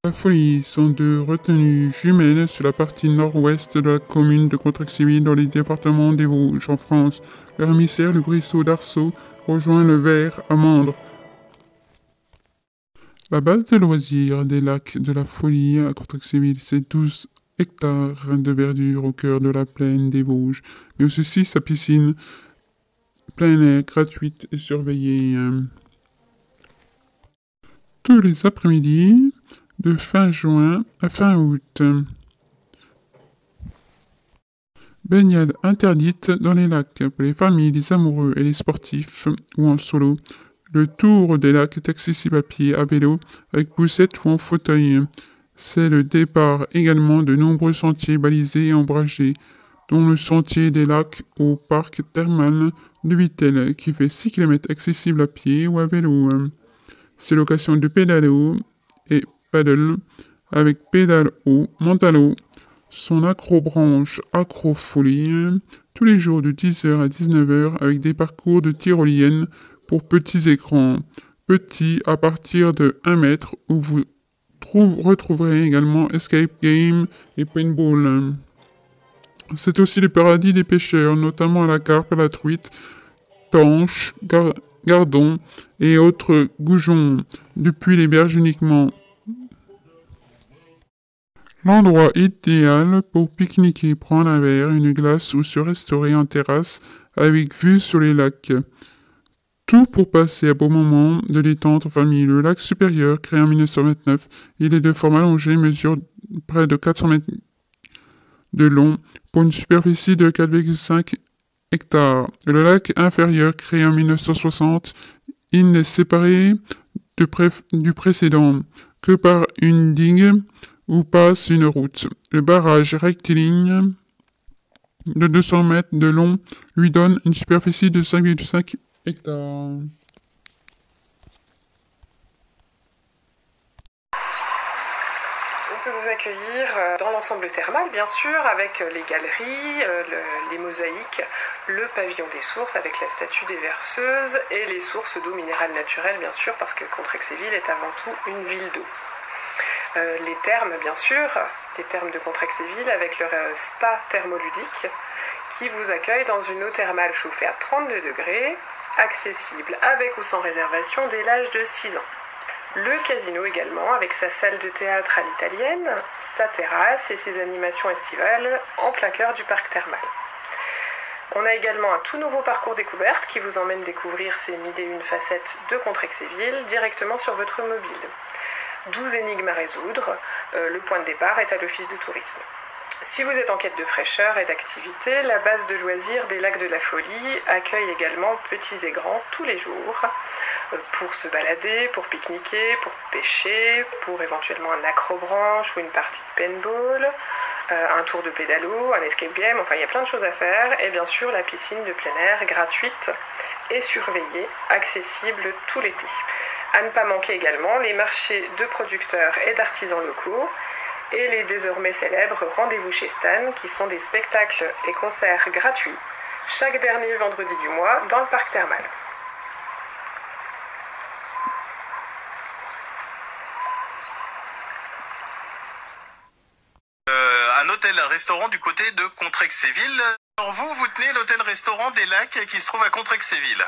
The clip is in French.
La Folie sont deux retenues jumelles sur la partie nord-ouest de la commune de Contrexéville dans les départements des Vosges, en France. Leur émissaire, le ruisseau d'Arceau, rejoint le Vers à Mandres. La base de loisirs des lacs de la Folie à Contrexéville, c'est 12 hectares de verdure au cœur de la plaine des Vosges, mais aussi sa piscine plein air gratuite et surveillée. Tous les après-midi, de fin juin à fin août. Baignade interdite dans les lacs pour les familles, les amoureux et les sportifs ou en solo. Le tour des lacs est accessible à pied, à vélo, avec poussette ou en fauteuil. C'est le départ également de nombreux sentiers balisés et ombragés, dont le sentier des lacs au parc thermal de Vittel, qui fait 6 km accessible à pied ou à vélo. C'est l'occasion de pédalo et paddle avec pédale haut, mentalo, son acrobranche acrofolie, tous les jours de 10h à 19h avec des parcours de tyrolienne pour petits écrans, petits à partir de 1 mètre où vous retrouverez également escape game et paintball. C'est aussi le paradis des pêcheurs, notamment à la carpe, à la truite, tanche, gardon et autres goujons, depuis les berges uniquement. L'endroit idéal pour pique-niquer, prendre un verre, une glace ou se restaurer en terrasse avec vue sur les lacs. Tout pour passer un bon moment de détente en famille. Le lac supérieur, créé en 1929, il est de forme allongée, mesure près de 400 mètres de long pour une superficie de 4,5 hectares. Le lac inférieur, créé en 1960, il n'est séparé du précédent que par une digue où passe une route. Le barrage rectiligne de 200 mètres de long lui donne une superficie de 5,5 hectares. On peut vous accueillir dans l'ensemble thermal, bien sûr, avec les galeries, les mosaïques, le pavillon des sources avec la statue des verseuses et les sources d'eau minérale naturelle, bien sûr, parce que Contrexéville est avant tout une ville d'eau. Les thermes, bien sûr, les thermes de Contrexéville avec leur spa thermoludique qui vous accueille dans une eau thermale chauffée à 32 degrés, accessible avec ou sans réservation dès l'âge de 6 ans. Le casino également, avec sa salle de théâtre à l'italienne, sa terrasse et ses animations estivales en plein cœur du parc thermal. On a également un tout nouveau parcours découverte qui vous emmène découvrir ces 1001 facettes de Contrexéville directement sur votre mobile. 12 énigmes à résoudre, le point de départ est à l'office du tourisme. Si vous êtes en quête de fraîcheur et d'activité, la base de loisirs des lacs de la Folie accueille également petits et grands tous les jours pour se balader, pour pique-niquer, pour pêcher, pour éventuellement un acrobranche ou une partie de paintball, un tour de pédalo, un escape game, enfin il y a plein de choses à faire et bien sûr la piscine de plein air gratuite et surveillée, accessible tout l'été. À ne pas manquer également les marchés de producteurs et d'artisans locaux et les désormais célèbres rendez-vous chez Stan qui sont des spectacles et concerts gratuits chaque dernier vendredi du mois dans le parc thermal. Un hôtel-restaurant du côté de Contrexéville. Alors vous tenez l'hôtel-restaurant des Lacs qui se trouve à Contrexéville.